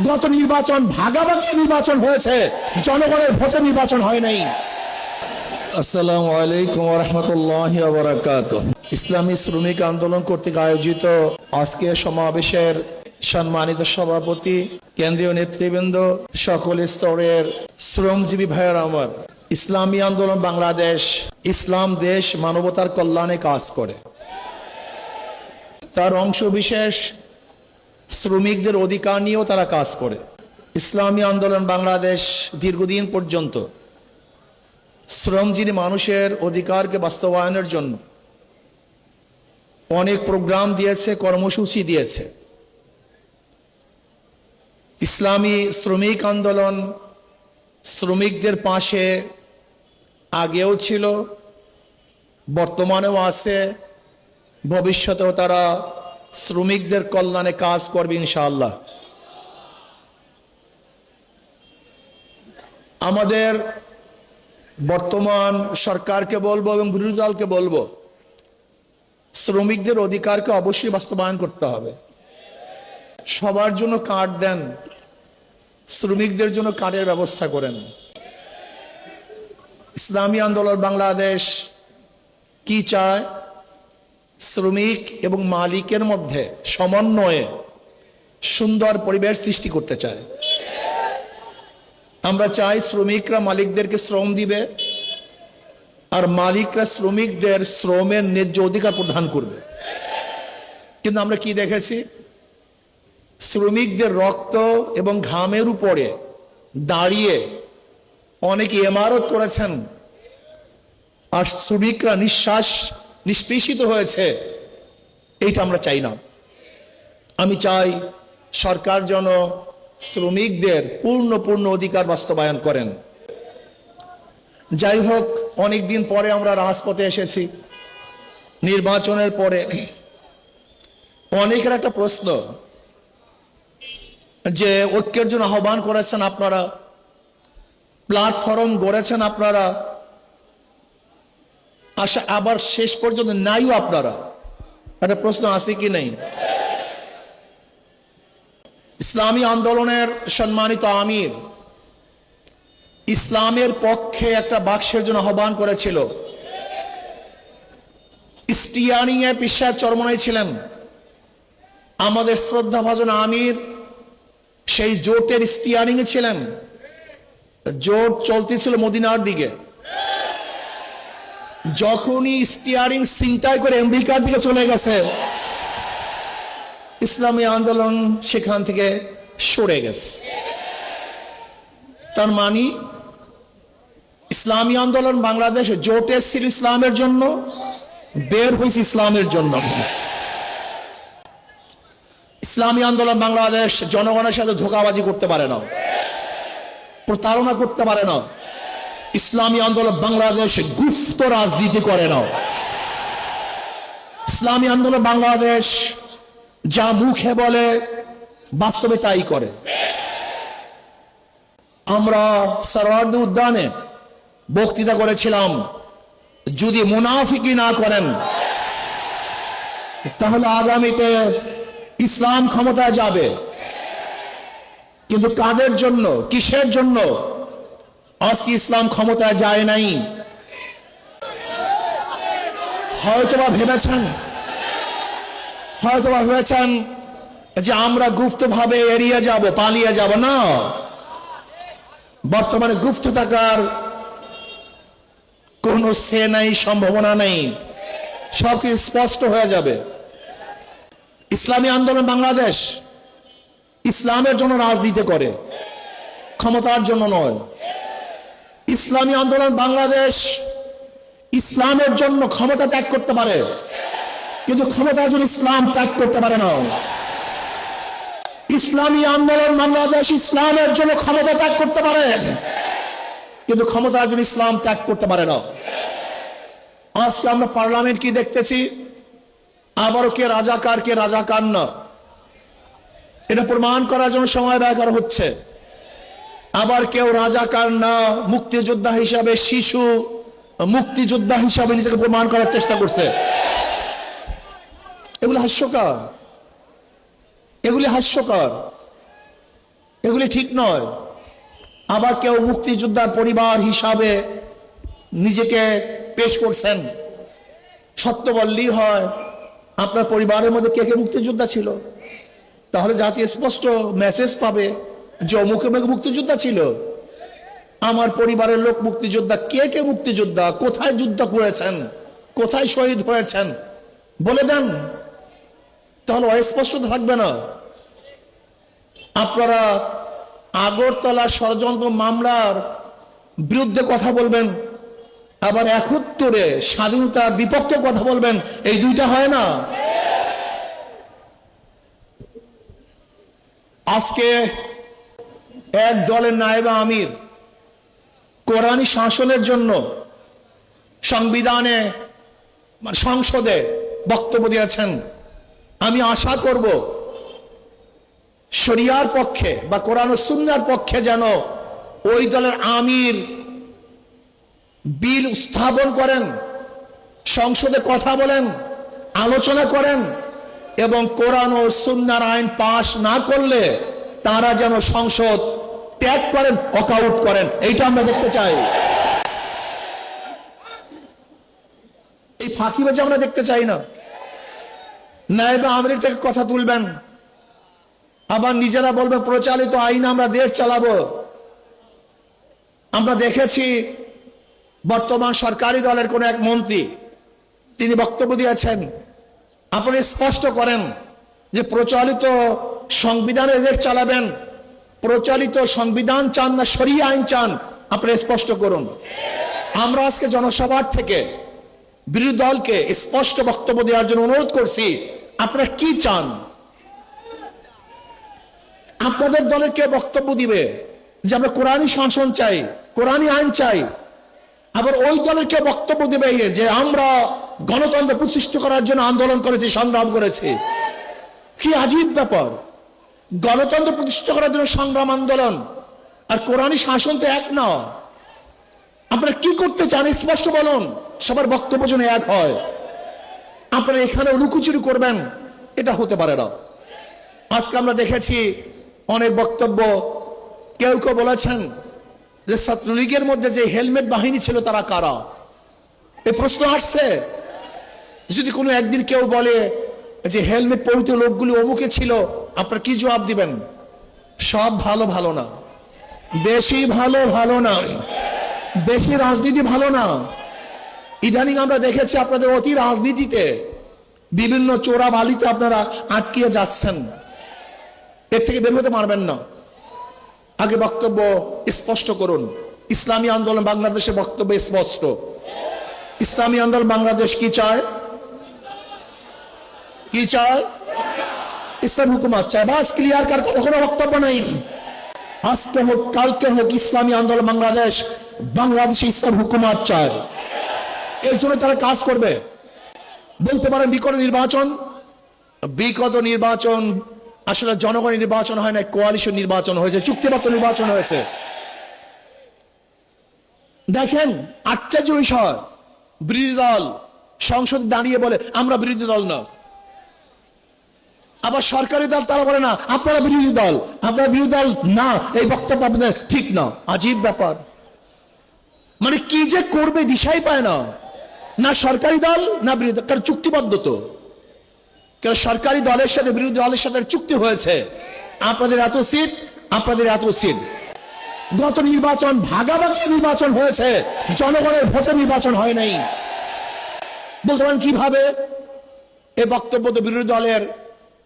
গত নির্বাচন ভাগাভাগি নির্বাচন হয়েছে, জনগণের ভোটে নির্বাচন হয় নাই। আসসালামু আলাইকুম ওয়া রাহমাতুল্লাহি ওয়া বারাকাতুহু। ইসলামী শ্রমিক আন্দোলন কর্তৃক আয়োজিত আজকে সমাবেশের সম্মানিত সভাপতি, কেন্দ্রীয় নেতৃবৃন্দ, সকল স্তরের শ্রমজীবী ভাইয়ের আমার, ইসলামী আন্দোলন বাংলাদেশ ইসলাম দেশ মানবতার কল্যাণে কাজ করে। তার অংশ বিশেষ শ্রমিকদের অধিকার নিয়েও তারা কাজ করে। ইসলামী আন্দোলন বাংলাদেশ দীর্ঘদিন পর্যন্ত শ্রমজীবী মানুষের অধিকারকে বাস্তবায়নের জন্য অনেক প্রোগ্রাম দিয়েছে, কর্মসূচি দিয়েছে। ইসলামী শ্রমিক আন্দোলন শ্রমিকদের পাশে আগেও ছিল, বর্তমানেও আছে, ভবিষ্যতেও তারা শ্রমিকদের কল্যাণে কাজ করবে ইনশাআল্লাহ। আমাদের বর্তমান সরকারকে বলবো এবং বিরোধী দলকে বলবো, শ্রমিকদের অধিকারকে অবশ্যই বাস্তবায়ন করতে হবে। সবার জন্য কার্ড দেন, শ্রমিকদের জন্য কার্ডের ব্যবস্থা করেন। ইসলামী আন্দোলন বাংলাদেশ কি চায়? শ্রমিক এবং মালিকের মধ্যে সমন্বয়ে সুন্দর পরিবেশ সৃষ্টি করতে চায়। আমরা চাই শ্রমিকরা মালিকদেরকে শ্রম দিবে, আর মালিকরা শ্রমিকদের শ্রমের ন্যায্য অধিকার প্রদান করবে। কিন্তু আমরা কি দেখেছি? শ্রমিকদের রক্ত এবং ঘামের উপরে দাঁড়িয়ে অনেকে ইমারত করেছেন, আর শ্রমিকরা নিঃশ্বাস নিষ্পেষিত হয়েছে। এইটা আমরা চাই না। আমি চাই সরকার যেন শ্রমিকদের পূর্ণ অধিকার বাস্তবায়ন করেন। যাই হোক, অনেকদিন পরে আমরা রাজপথে এসেছি, নির্বাচনের পরে। অনেকের একটা প্রশ্ন যে ঐক্যের জন্য আহ্বান করেছেন আপনারা, প্ল্যাটফর্ম গড়েছেন আপনারা, আবার শেষ পর্যন্ত নাইও আপনারা। একটা প্রশ্ন আছে কি নেই? ইসলামী আন্দোলনের সম্মানিত আমির ইসলামের পক্ষে একটা বাক্সের জন্য আহ্বান করেছিল। স্টিয়ারিং এ পিশাব চরমনাই ছিলেন আমাদের শ্রদ্ধাভাজন আমির, সেই জোটের স্টিয়ারিং এ ছিলেন। জোট চলতেছিল মদিনার দিকে। যখনই স্টিয়ারিং ছিনতাই করে আমেরিকার দিকে চলে গেছে, ইসলামী আন্দোলন সেখান থেকে সরে গেছে। তার মানে ইসলামী আন্দোলন বাংলাদেশ জোটে ছিল ইসলামের জন্য, বের হয়েছে ইসলামের জন্য। ইসলামী আন্দোলন বাংলাদেশ জনগণের সাথে ধোঁকাবাজি করতে পারে না, প্রতারণা করতে পারে না। ইসলামী আন্দোলন বাংলাদেশ গুপ্ত রাজনীতি করে না। ইসলামী আন্দোলন বাংলাদেশ যা মুখে বলে বাস্তবে তাই করে। আমরা সরওয়ার্দী উদ্যানে বক্তৃতা করেছিলাম, যদি মুনাফিকি না করেন তাহলে আগামীতে ইসলাম ক্ষমতায় যাবে। কিন্তু কাদের জন্য, কিসের জন্য আজকে ইসলাম ক্ষমতায় যায় নাই? হয়তোবা ভেবেছেন যে আমরা গুপ্তভাবে এড়িয়ে যাব, পালিয়ে যাব। না, বর্তমানে গুপ্ত থাকার কোন সে নাই, সম্ভাবনা নেই। সবকিছু স্পষ্ট হয়ে যাবে। ইসলামী আন্দোলন বাংলাদেশ ইসলামের জন্য রাজনীতি করে, ক্ষমতার জন্য নয়। ইসলামী আন্দোলন বাংলাদেশ ইসলামের জন্য ক্ষমতা ত্যাগ করতে পারে, কিন্তু ক্ষমতার জন্য ইসলাম ত্যাগ করতে পারে না। ইসলামী আন্দোলন বাংলাদেশ ইসলামের জন্য ক্ষমতা ত্যাগ করতে পারে, কিন্তু ক্ষমতার জন্য ইসলাম ত্যাগ করতে পারে না। আজকে আমরা পার্লামেন্ট কি দেখতেছি? আবারও কে রাজাকার না, এটা প্রমাণ করার জন্য সময় ব্যয় করা হচ্ছে। আবার কেউ রাজাকার না, মুক্তিযোদ্ধা হিসাবে, শিশু মুক্তিযোদ্ধা হিসাবে নিজেকে প্রমাণ করার চেষ্টা করছে। এগুলো হাস্যকর। এগুলি ঠিক নয়। আবার কেউ মুক্তিযোদ্ধার পরিবার হিসাবে নিজেকে পেশ করছেন। সত্য বললেই হয়, আপনার পরিবারের মধ্যে কে কে মুক্তিযোদ্ধা ছিল? তাহলে জাতি স্পষ্ট মেসেজ পাবে যে অমুকে মুক্তিযোদ্ধা ছিল। আমার পরিবারের লোক মুক্তিযোদ্ধা। কে কে মুক্তিযোদ্ধা, কোথায় যুদ্ধ করেছেন, কোথায় শহীদ হয়েছেন বলে দেন, তাহলে অস্পষ্টতা থাকবে না। আপনারা আগরতলা ষড়যন্ত্র মামলার বিরুদ্ধে কথা বলবেন, আবার ৭১ স্বাধীনতার বিপক্ষে কথা বলবেন, এই দুইটা হয় না। আজকে এক দলের নায়েবে আমির কোরআনী শাসনের জন্য সংবিধানে সংসদে বক্তব্য দিয়েছেন। আমি আশা করব শরিয়ার পক্ষে বা কোরআন ও সুন্নাহর পক্ষে যেন ওই দলের আমির বিল উত্থাপন করেন, সংসদে কথা বলেন, আলোচনা করেন, এবং কোরআন ও সুন্নাহর আইন পাশ না করলে তারা যেন সংসদ ত্যাগ করেন, ওয়াকআউট করেন। এইটা আমরা দেখতে চাই। এই ফাঁকিবাজি আমরা দেখতে চাই না। নায়েবে আমির থেকে কথা তুলবেন, আবার নিজেরা বলবে প্রচলিত আইন আমরা দেশ চালাবো। আমরা দেখেছি বর্তমান সরকারি দলের কোন এক মন্ত্রী তিনি বক্তব্য দিয়েছেন, আপনি স্পষ্ট করেন যে প্রচলিত সংবিধানে দেশ চালাবেন, প্রচলিত সংবিধান চান না শরিয়া আইন চান, আপনি স্পষ্ট করুন। আমরা আজকে জনসভার থেকে বিরোধী দলকে স্পষ্ট বক্তব্য দেওয়ার জন্য অনুরোধ করছি, আপনারা কি চান? আপনাদের দলের কে বক্তব্য দিবে যে আমরা কোরআনী শাসন চাই, কোরআনী আইন চাই? আবার ওই দলের কে বক্তব্য দিবে যে আমরা গণতন্ত্র প্রতিষ্ঠা করার জন্য আন্দোলন করেছি, সংগ্রাম করেছি? কি আজীব ব্যাপার! গণতন্ত্র প্রতিষ্ঠা করার জন্য সংগ্রাম, আন্দোলন আর কোরআনী শাসন তো এক না। আপনারা কি করতে চান স্পষ্ট বলুন, সবার বক্তব্য যেন এক হয়। আপনারা এখানে লুকোচুরি করবেন, এটা হতে পারে না। আজকে আমরা দেখেছি অনেক বক্তব্য, কেউ কেউ বলেছেন যে ছাত্রলীগের মধ্যে যে হেলমেট বাহিনী ছিল তারা কারা? এই প্রশ্ন আসছে। যদি কোনো একদিন কেউ বলে যে হেলমেট পরিহিত লোকগুলি অমুকে ছিল, আপনারা কি জবাব দিবেন? সব ভালো ভালো না, বেশি ভালো ভালো না, বেশি রাজনীতি ভালো না। ইদানিং আমরা দেখেছি আপনাদের অতি রাজনীতিতে বিভিন্ন চোরা বালিতে আপনারা আটকিয়ে যাচ্ছেন, এর থেকে বের হতে পারবেন না। আগে বক্তব্য স্পষ্ট করুন। ইসলামী আন্দোলন বাংলাদেশের বক্তব্য স্পষ্ট। ইসলামী আন্দোলন বাংলাদেশ কি চায়? কি চায়? ইসলাম হুকুমত চায়। বাস ক্লিয়ার, কার কোনো বক্তব্য নেই। আজকে হোক কালকে হোক ইসলামী আন্দোলন বাংলাদেশ, বাংলাদেশে ইসলাম হুকুমত চায়। এর জন্য তারা কাজ করবে। বলতে পারেন বিগত নির্বাচন আসলে জনগণের নির্বাচন হয় না, কোয়ালিশন নির্বাচন হয়েছে, চুক্তিবদ্ধ নির্বাচন হয়েছে। দেখেন আশ্চর্য বিষয়, বিরোধী দল সংসদ দাঁড়িয়ে বলে আমরা বিরোধী দল না, আবার সরকারি দল তারা বলে না আপনারা বিরোধী দল, আপনারা বিরোধী দল না, এই বক্তব্য আপনাদের ঠিক না। আজীব ব্যাপার, মানে কি যে করবে দিশাই পায় না। না সরকারি দল না বিরোধী দল, কারণ চুক্তিবদ্ধ তো। কারণ সরকারি দলের সাথে বিরোধী দলের সাথে চুক্তি হয়েছে, আপনাদের এত সিট, আপনাদের এত সিট। গত নির্বাচন ভাগাভাগি নির্বাচন হয়েছে, জনগণের ভোটে নির্বাচন হয় নাই। বলতে পারেন কিভাবে? এই বক্তব্য তো বিরোধী দলের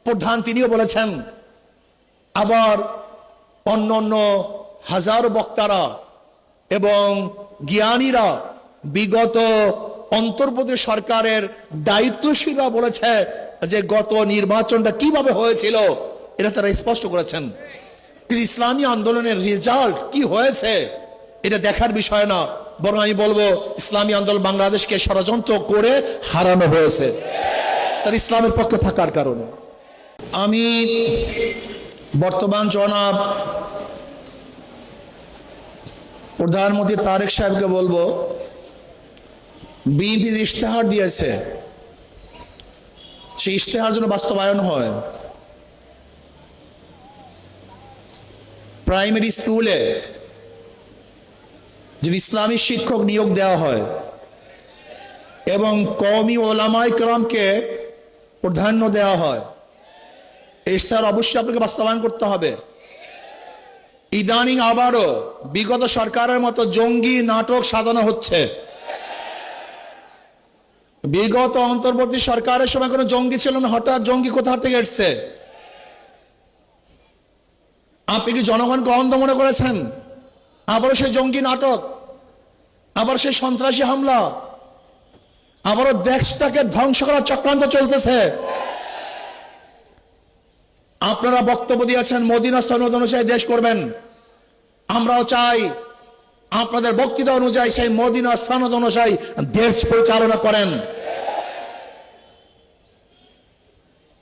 প্রধান তিনিও বলেছেন, আবার অন্য অন্য হাজারো বক্তারা এবং জ্ঞানীরা বিগত অন্তর্বর্তী সরকারের দায়িত্বশীলরা বলেছে যে গত নির্বাচনটা কিভাবে হয়েছিল এটা তারা স্পষ্ট করেছেন। কিন্তু ইসলামী আন্দোলনের রেজাল্ট কি হয়েছে এটা দেখার বিষয় না, বরং আমি বলবো ইসলামী আন্দোলন বাংলাদেশকে ষড়যন্ত্র করে হারানো হয়েছে তার ইসলামের পক্ষে থাকার কারণে। আমি বর্তমান জনাব প্রধানমন্ত্রী তারেক সাহেবকে বলবো, বিএনপি ইশতেহার দিয়েছে, সেই ইশতেহার যেন বাস্তবায়ন হয়। প্রাইমারি স্কুলে যদি ইসলামী শিক্ষক নিয়োগ দেওয়া হয় এবং কওমি ওলামায়ে কেরামকে প্রাধান্য দেওয়া হয়, এই ইশতেহার অবশ্যই আপনাকে বাস্তবায়ন করতে হবে। ইদানিং আবারও বিগত সরকারের মতো জঙ্গি নাটক সাজানো হচ্ছে। বিগত অন্তর্বর্তী সরকারের সময় কোনো জঙ্গি ছিল না, হঠাৎ জঙ্গি কোথা থেকে এসছে? আপনি কি জনগণকে অন্ধ মনে করেছেন? আবারও সেই জঙ্গি নাটক, আবার সেই সন্ত্রাসী হামলা, আবারও দেশটাকে ধ্বংস করার চক্রান্ত চলতেছে। আপনারা বক্তব্য দিয়েছেন মদিনা সনদ অনুযায়ী দেশ করবেন, আমরাও চাই আপনাদের বক্তৃতা অনুযায়ী সেই মদিনা সনদ অনুযায়ী দেশ পরিচালনা করেন।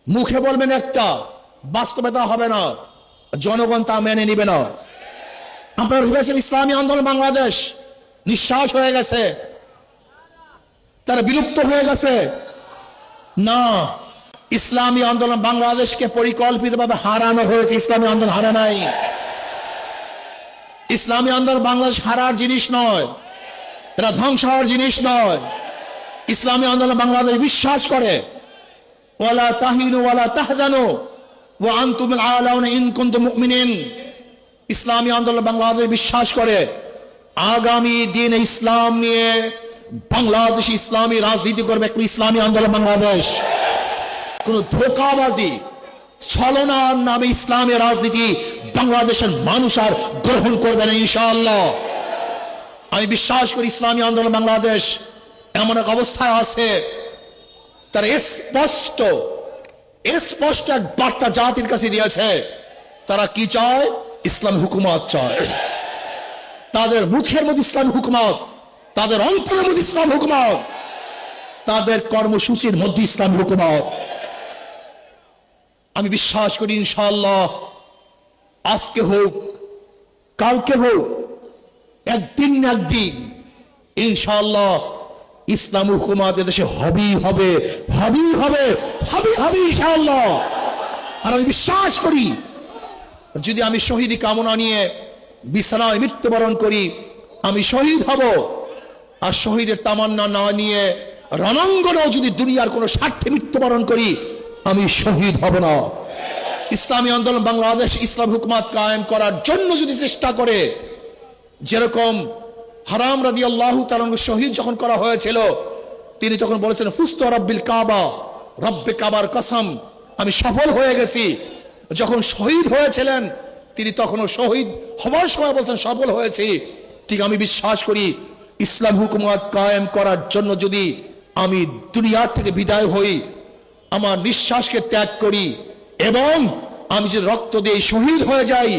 মুখে বলবেন একটা, বাস্তবতা হবে না, জনগণ তা মেনে নিবে না। আপনারা ভেবেছেন ইসলামী আন্দোলন বাংলাদেশ নিঃশ্বাস হয়ে গেছে, তারা বিলুপ্ত হয়ে গেছে? না, ইসলামী আন্দোলন বাংলাদেশকে পরিকল্পিতভাবে হারানো হয়েছে। ইসলামী আন্দোলন হারা নাই। ইসলামী আন্দোলন বাংলাদেশ হারার জিনিস নয়, এটা ধ্বংস হওয়ার জিনিস নয়। ইসলামী আন্দোলন বাংলাদেশ বিশ্বাস করে ওয়ালা তাহিনু ওয়ালা তাহজানু ওয়া আনতুমুল আলাউনা ইন কুনতুম মুমিনিন। ইসলামী আন্দোলন বাংলাদেশ বিশ্বাস করে আগামী দিন ইসলাম নিয়ে বাংলাদেশ ইসলামী রাজনীতি করবে একটি ইসলামী আন্দোলন বাংলাদেশ। কোন ধোঁকাবাজি ছলনার নামে ইসলামী রাজনীতি বাংলাদেশের মানুষ আর গ্রহণ করবে না ইনশাআল্লাহ। আমি বিশ্বাস করি ইসলামী আন্দোলন বাংলাদেশ এমন এক অবস্থায় আছে, তার স্পষ্ট এক বার্তা জাতির কাছে দিয়েছে। তারা কি চায়? ইসলামী হুকুমত চায়। তাদের মুখের মধ্যে ইসলামী হুকুমত, তাদের অন্তরের মধ্যে ইসলাম হুকুমত, তাদের কর্মসূচির মধ্যে ইসলামী হুকুমত। আমি বিশ্বাস করি ইনশাআল্লাহ আজকে হোক কালকে হোক, একদিন না একদিন ইনশাআল্লাহ ইসলাম হুকুমত এদেশে হবেই হবে, হবেই হবে, হবে ইনশাআল্লাহ। আর আমি বিশ্বাস করি যদি আমি শহীদি কামনা নিয়ে বিছানায় মৃত্যুবরণ করি, আমি শহীদ হব। আর শহীদের তামান্না না নিয়ে রণাঙ্গনেও যদি দুনিয়ার কোনো স্বার্থে মৃত্যুবরণ করি, আমি শহীদ হব না। ইসলামী আন্দোলন বাংলাদেশ ইসলাম হুকুমত কায়েম করার জন্য যদি চেষ্টা করে, যেরকম হারাম রাদিয়াল্লাহু তাআলা শহীদ যখন করা হয়েছিল, তিনি তখন বলেছেন ফুস্তু রাব্বিল কাবা, রব্বে কাবার কসম, আমি সফল হয়ে গেছি। যখন শহীদ হয়েছিলেন তিনি তখনও শহীদ হবার সময় বলছেন সফল হয়েছি। ঠিক আমি বিশ্বাস করি ইসলাম হুকুমত কায়েম করার জন্য যদি আমি দুনিয়ার থেকে বিদায় হই, আমার নিঃশ্বাসকে ত্যাগ করি এবং আমি যদি রক্ত দিয়ে শহীদ হয়ে যাই,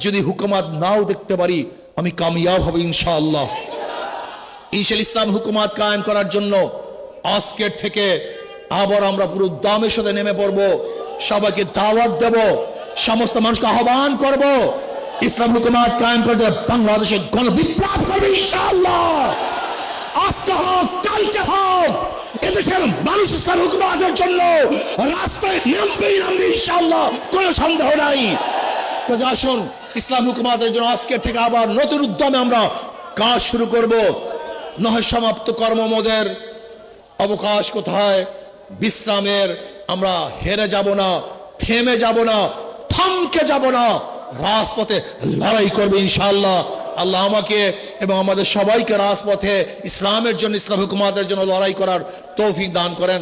যদি হুকুমত নাও দেখতে পারি, আমি কামিয়াব হব ইনশাআল্লাহ। ইসলাম হুকুমত কায়েম করার জন্য আজকের থেকে আবার আমরা পুরো দামের সাথে নেমে পড়ব। সবাইকে দাওয়াত দেব, সমস্ত মানুষকে আহ্বান করব ইসলাম হুকুমত কায়েম করতে বাংলাদেশে গণবিপ্লব করবে ইনশাআল্লাহ। আজকে হোক কালকে হোক, এদেশের মানুষ ইসলাম হুকুমতের জন্য রাস্তায় নামবেই ইনশাআল্লাহ, কোনো সন্দেহ নাই। আসুন ইসলাম হুকুমতের জন্য আজকের থেকে আবার নতুন উদ্যমে আমরা কাজ শুরু করব। নয় সমাপ্ত কর্মমোদের অবকাশ কোথায়? বিশ্রামের আমরা হেরে যাব না, থেমে যাব না, থমকে যাব না, রাজপথে লড়াই করবে ইনশাআল্লাহ। আল্লাহ আমাকে এবং আমাদের সবাইকে রাজপথে ইসলামের জন্য, ইসলাম হুকুমতের জন্য লড়াই করার তৌফিক দান করেন।